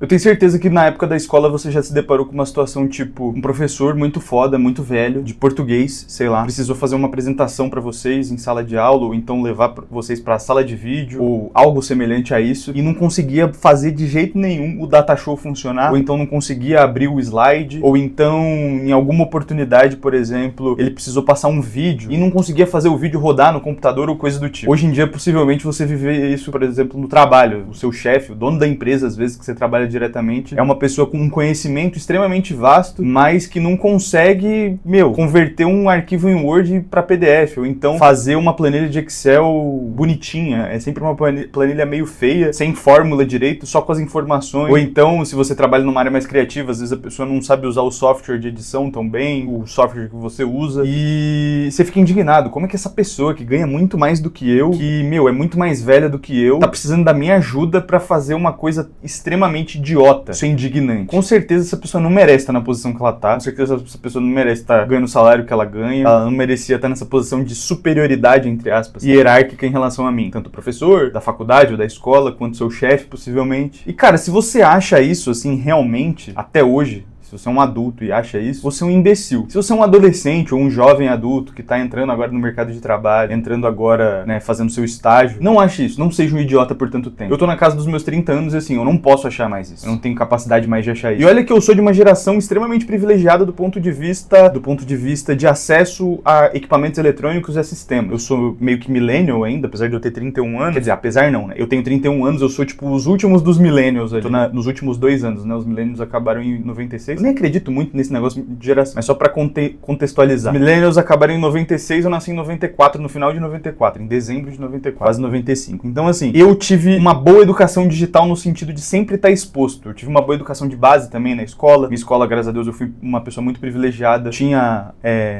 Eu tenho certeza que na época da escola você já se deparou com uma situação tipo, um professor muito foda, muito velho, de português, sei lá, precisou fazer uma apresentação pra vocês em sala de aula, ou então levar vocês pra sala de vídeo, ou algo semelhante a isso, e não conseguia fazer de jeito nenhum o datashow funcionar, ou então não conseguia abrir o slide, ou então, em alguma oportunidade, por exemplo, ele precisou passar um vídeo e não conseguia fazer o vídeo rodar no computador ou coisa do tipo. Hoje em dia, possivelmente, você vive isso, por exemplo, no trabalho. O seu chefe, o dono da empresa, às vezes, que você trabalha diretamente, é uma pessoa com um conhecimento extremamente vasto, mas que não consegue, converter um arquivo em Word para PDF, ou então fazer uma planilha de Excel bonitinha. É sempre uma planilha meio feia, sem fórmula direito, só com as informações. Ou então, se você trabalha numa área mais criativa, às vezes a pessoa não sabe usar o software de edição tão bem, o software que você usa, e você fica indignado. Como é que essa pessoa que ganha muito mais do que eu, que, é muito mais velha do que eu, tá precisando da minha ajuda pra fazer uma coisa extremamente idiota? Isso é indignante. Com certeza essa pessoa não merece estar na posição que ela tá, com certeza essa pessoa não merece estar ganhando o salário que ela ganha, ela não merecia estar nessa posição de superioridade, entre aspas, hierárquica em relação a mim, tanto o professor, da faculdade ou da escola, quanto seu chefe, possivelmente. E cara, se você acha isso, assim, realmente, até hoje, se você é um adulto e acha isso, você é um imbecil. Se você é um adolescente ou um jovem adulto que tá entrando agora no mercado de trabalho, entrando agora, fazendo seu estágio, não ache isso, não seja um idiota por tanto tempo. Eu tô na casa dos meus 30 anos e assim, eu não posso achar mais isso. Eu não tenho capacidade mais de achar isso. E olha que eu sou de uma geração extremamente privilegiada do ponto de vista de acesso a equipamentos eletrônicos e a sistemas. Eu sou meio que millennial ainda, apesar de eu ter 31 anos. Quer dizer, apesar não, né? Eu tenho 31 anos, eu sou tipo os últimos dos millennials ali. Tô nos últimos 2 anos, né? Os millennials acabaram em 96. Eu nem acredito muito nesse negócio de geração, mas só pra contextualizar. Os millennials acabaram em 96, eu nasci em 94, no final de 94, em dezembro de 94, quase 95. Então assim, eu tive uma boa educação digital no sentido de sempre estar exposto. Eu tive uma boa educação de base também na escola. Minha escola, graças a Deus, eu fui uma pessoa muito privilegiada. Tinha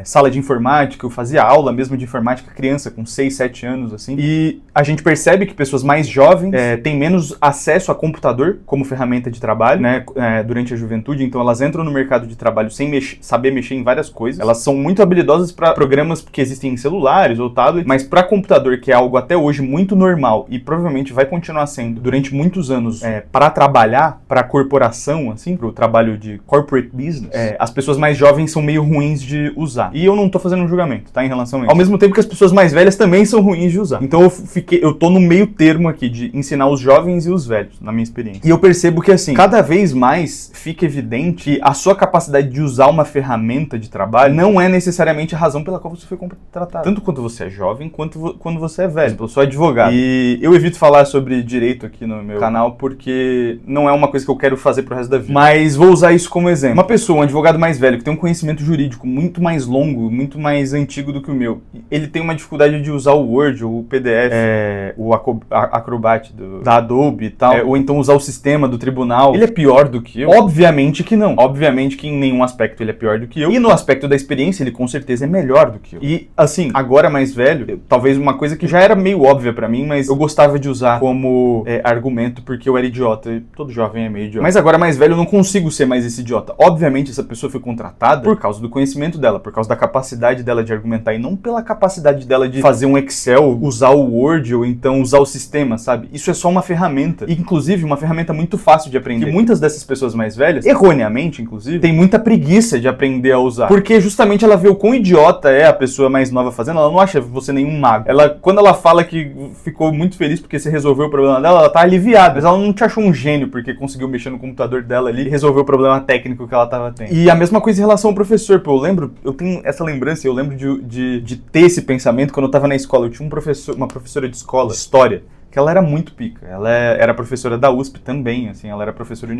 sala de informática, eu fazia aula mesmo de informática criança, com 6, 7 anos, assim. E a gente percebe que pessoas mais jovens têm menos acesso a computador como ferramenta de trabalho, né, durante a juventude, então elas entram no mercado de trabalho sem saber mexer em várias coisas. Elas são muito habilidosas para programas que existem em celulares ou tablets, mas para computador, que é algo até hoje muito normal e provavelmente vai continuar sendo durante muitos anos para trabalhar, para corporação, assim, para o trabalho de corporate business, as pessoas mais jovens são meio ruins de usar. E eu não tô fazendo um julgamento, tá, em relação a isso. Ao mesmo tempo que as pessoas mais velhas também são ruins de usar. Então eu tô no meio termo aqui de ensinar os jovens e os velhos, na minha experiência. E eu percebo que, assim, cada vez mais fica evidente que a sua capacidade de usar uma ferramenta de trabalho não é necessariamente a razão pela qual você foi contratado. Tanto quando você é jovem, quanto quando você é velho. Eu sou advogado. E eu evito falar sobre direito aqui no meu canal, porque não é uma coisa que eu quero fazer pro resto da vida. Mas vou usar isso como exemplo. Uma pessoa, um advogado mais velho, que tem um conhecimento jurídico muito mais longo, muito mais antigo do que o meu, ele tem uma dificuldade de usar o Word, ou o PDF, o Acrobat da Adobe e tal, ou então usar o sistema do tribunal. Ele é pior do que eu? Obviamente que não. Obviamente que em nenhum aspecto ele é pior do que eu. E no aspecto da experiência, ele com certeza é melhor do que eu. E, assim, agora mais velho, talvez uma coisa que já era meio óbvia pra mim, mas eu gostava de usar como argumento porque eu era idiota. E todo jovem é meio idiota. Mas agora mais velho, eu não consigo ser mais esse idiota. Obviamente, essa pessoa foi contratada por causa do conhecimento dela, por causa da capacidade dela de argumentar, e não pela capacidade dela de fazer um Excel, usar o Word, ou então usar o sistema, sabe? Isso é só uma ferramenta. E, inclusive, uma ferramenta muito fácil de aprender. E muitas dessas pessoas mais velhas, erroneamente, inclusive, tem muita preguiça de aprender a usar. Porque justamente ela vê o quão idiota é a pessoa mais nova fazendo, ela não acha você nenhum mago. Quando ela fala que ficou muito feliz porque você resolveu o problema dela, ela tá aliviada. Mas ela não te achou um gênio porque conseguiu mexer no computador dela ali e resolver o problema técnico que ela tava tendo. E a mesma coisa em relação ao professor. Pô, eu tenho essa lembrança, eu lembro de ter esse pensamento quando eu tava na escola. Eu tinha uma professora de escola, de história, que ela era muito pica. Ela era professora da USP também, assim, ela era professora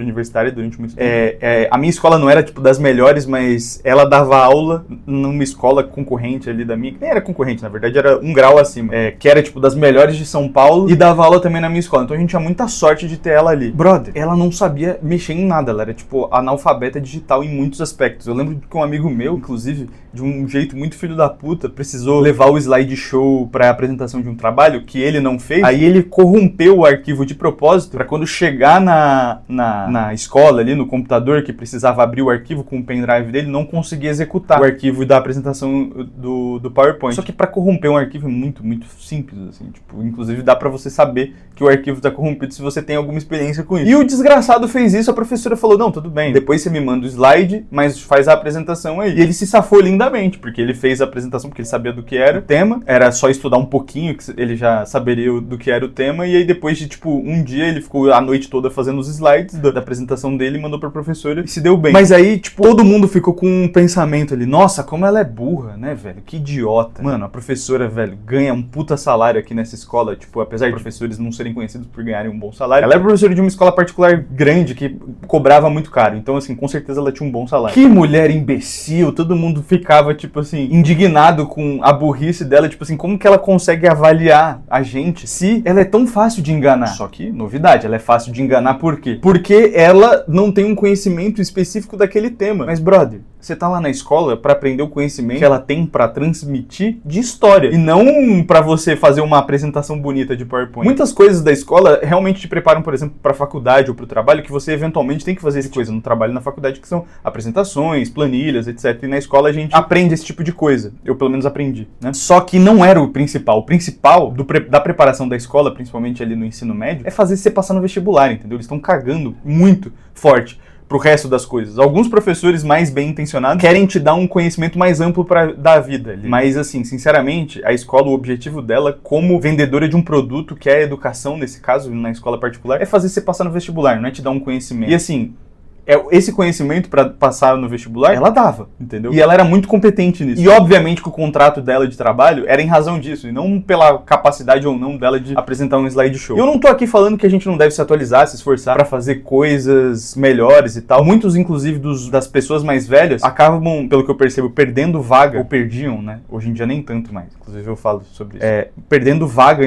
universitária durante muito tempo. A minha escola não era, tipo, das melhores, mas ela dava aula numa escola concorrente ali da minha, que nem era concorrente, na verdade, era um grau acima, que era, tipo, das melhores de São Paulo, e dava aula também na minha escola. Então a gente tinha muita sorte de ter ela ali. Brother, ela não sabia mexer em nada, ela era, tipo, analfabeta digital em muitos aspectos. Eu lembro que um amigo meu, inclusive, de um jeito muito filho da puta, precisou levar o slideshow pra apresentação de um trabalho que ele não fez, fez, aí ele corrompeu o arquivo de propósito para quando chegar na escola ali, no computador, que precisava abrir o arquivo com o pendrive dele, não conseguia executar o arquivo da apresentação do PowerPoint. Só que para corromper um arquivo é muito, muito simples, assim, tipo, inclusive dá para você saber que o arquivo está corrompido se você tem alguma experiência com isso. E o desgraçado fez isso, a professora falou, não, tudo bem, depois você me manda o slide, mas faz a apresentação aí. E ele se safou lindamente, porque ele fez a apresentação, porque ele sabia do que era o tema, era só estudar um pouquinho, que ele já saberia do que era o tema, e aí depois de, tipo, um dia ele ficou a noite toda fazendo os slides da apresentação dele, mandou pra professora e se deu bem. Mas aí, tipo, todo mundo ficou com um pensamento ali, nossa, como ela é burra, né, velho, que idiota. Mano, a professora, velho, ganha um puta salário aqui nessa escola, tipo, apesar de professores não serem conhecidos por ganharem um bom salário, ela era professora de uma escola particular grande que cobrava muito caro, então, assim, com certeza ela tinha um bom salário. Que mulher imbecil, todo mundo ficava, tipo assim, indignado com a burrice dela, tipo assim, como que ela consegue avaliar a gente se ela é tão fácil de enganar? Só que, novidade, ela é fácil de enganar por quê? Porque ela não tem um conhecimento específico daquele tema. Mas, brother, você tá lá na escola pra aprender o conhecimento que ela tem pra transmitir de história, e não pra você fazer uma apresentação bonita de PowerPoint. Muitas coisas da escola realmente te preparam, por exemplo, pra faculdade ou pro trabalho, que você eventualmente tem que fazer essa coisa no trabalho e na faculdade, que são apresentações, planilhas, etc. E na escola a gente aprende esse tipo de coisa. Eu, pelo menos, aprendi, né? Só que não era o principal. O principal da preparação da escola, principalmente ali no ensino médio, é fazer você passar no vestibular, entendeu? Eles estão cagando muito forte pro resto das coisas. Alguns professores mais bem intencionados querem te dar um conhecimento mais amplo da vida ali. Mas, assim, sinceramente, a escola, o objetivo dela, como vendedora de um produto, que é a educação, nesse caso, na escola particular, é fazer você passar no vestibular, não é te dar um conhecimento. E, assim, esse conhecimento pra passar no vestibular, ela dava, entendeu? E ela era muito competente nisso. E obviamente que o contrato dela de trabalho era em razão disso, e não pela capacidade ou não dela de apresentar um slideshow. Eu não tô aqui falando que a gente não deve se atualizar, se esforçar pra fazer coisas melhores e tal. Muitos, inclusive, das pessoas mais velhas acabam, pelo que eu percebo, perdendo vaga, ou perdiam, né? Hoje em dia nem tanto mais, inclusive eu falo sobre isso. Perdendo vaga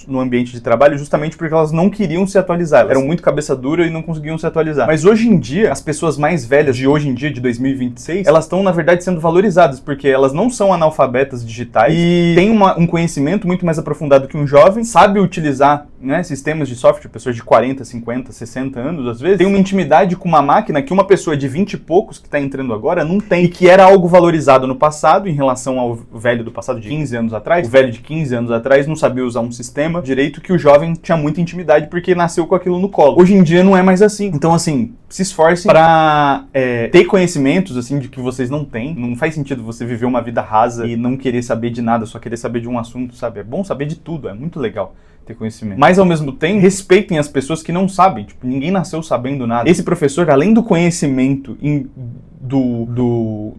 no ambiente de trabalho justamente porque elas não queriam se atualizar. Elas eram muito cabeça dura e não conseguiam se atualizar. Mas hoje em dia, as pessoas mais velhas de hoje em dia, de 2026, elas estão, na verdade, sendo valorizadas, porque elas não são analfabetas digitais e têm um conhecimento muito mais aprofundado que um jovem, sabe utilizar, né, sistemas de software, pessoas de 40, 50, 60 anos, às vezes, tem uma intimidade com uma máquina que uma pessoa de 20 e poucos que está entrando agora não tem, e que era algo valorizado no passado, em relação ao velho do passado de 15 anos atrás. O velho de 15 anos atrás não sabia usar um sistema direito, que o jovem tinha muita intimidade porque nasceu com aquilo no colo. Hoje em dia não é mais assim. Então, assim, se esforcem para ter conhecimentos, assim, de que vocês não têm. Não faz sentido você viver uma vida rasa e não querer saber de nada, só querer saber de um assunto, sabe? É bom saber de tudo, é muito legal ter conhecimento. Mas, ao mesmo tempo, respeitem as pessoas que não sabem. Tipo, ninguém nasceu sabendo nada. Esse professor, além do conhecimento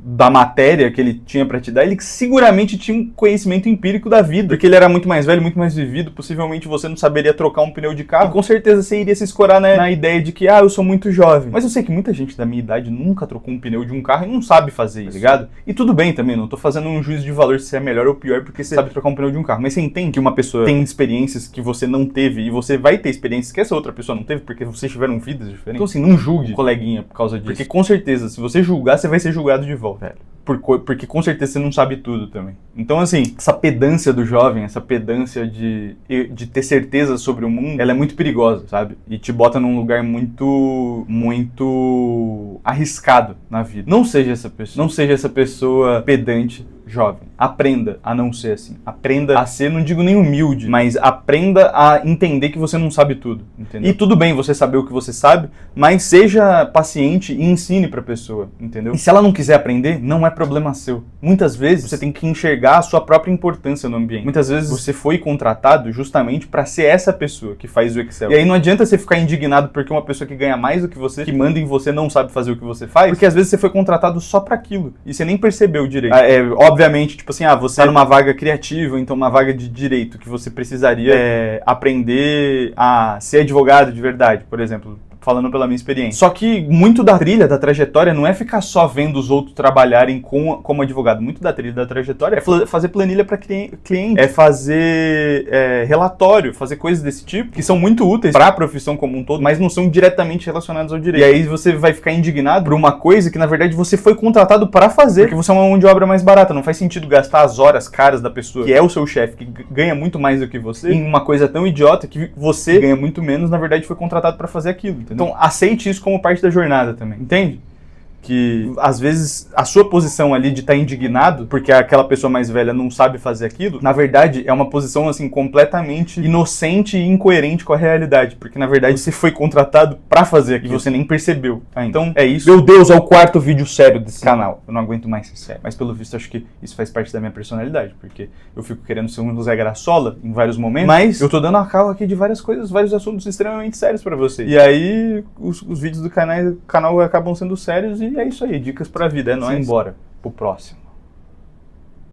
da matéria que ele tinha pra te dar, ele seguramente tinha um conhecimento empírico da vida, porque ele era muito mais velho, muito mais vivido. Possivelmente você não saberia trocar um pneu de carro, e com certeza você iria se escorar, né, na ideia de que, eu sou muito jovem. Mas eu sei que muita gente da minha idade nunca trocou um pneu de um carro e não sabe fazer isso, tá ligado? E tudo bem também, não tô fazendo um juízo de valor se é melhor ou pior porque você sabe trocar um pneu de um carro, mas você entende que uma pessoa tem experiências que você não teve e você vai ter experiências que essa outra pessoa não teve porque vocês tiveram vidas diferentes. Então, assim, não julgue o coleguinha por causa disso, porque com certeza, se você julgar, você vai ser julgado de volta, velho. Porque com certeza você não sabe tudo também. Então, assim, essa pedância do jovem, essa pedância de ter certeza sobre o mundo, ela é muito perigosa, sabe? E te bota num lugar muito, muito arriscado na vida. Não seja essa pessoa. Não seja essa pessoa pedante, jovem. Aprenda a não ser assim. Aprenda a ser, não digo nem humilde, mas aprenda a entender que você não sabe tudo, entendeu? E tudo bem você saber o que você sabe, mas seja paciente e ensine pra pessoa, entendeu? E se ela não quiser aprender, não é problema seu. Muitas vezes você tem que enxergar a sua própria importância no ambiente. Muitas vezes você foi contratado justamente pra ser essa pessoa que faz o Excel. E aí não adianta você ficar indignado porque uma pessoa que ganha mais do que você, que manda em você, não sabe fazer o que você faz, porque às vezes você foi contratado só pra aquilo e você nem percebeu direito. Obviamente, tipo assim, você tá numa vaga criativa, então uma vaga de direito que você precisaria aprender a ser advogado de verdade, por exemplo. falando pela minha experiência. Só que muito da trilha, da trajetória, não é ficar só vendo os outros trabalharem como advogado. Muito da trilha, da trajetória é fazer planilha para cliente, é fazer relatório, fazer coisas desse tipo, que são muito úteis para a profissão como um todo, mas não são diretamente relacionadas ao direito. E aí você vai ficar indignado por uma coisa que, na verdade, você foi contratado para fazer, porque você é uma mão de obra mais barata. Não faz sentido gastar as horas caras da pessoa, que é o seu chefe, que ganha muito mais do que você, em uma coisa tão idiota que você ganha muito menos, na verdade, foi contratado para fazer aquilo. Entendeu? Então, aceite isso como parte da jornada também, entende? Que, às vezes, a sua posição ali de estar indignado porque aquela pessoa mais velha não sabe fazer aquilo, na verdade, é uma posição, assim, completamente inocente e incoerente com a realidade, porque, na verdade, você foi contratado pra fazer aquilo e você nem percebeu. Tá? Então, é isso. Meu Deus, é o 4º vídeo sério desse canal. Eu não aguento mais ser sério. Mas, pelo visto, acho que isso faz parte da minha personalidade, porque eu fico querendo ser um José Graçola em vários momentos, mas eu tô dando a cala aqui de várias coisas, vários assuntos extremamente sérios pra você. E aí, os vídeos do canal acabam sendo sérios e é isso aí, dicas pra vida, é nóis. Embora pro próximo.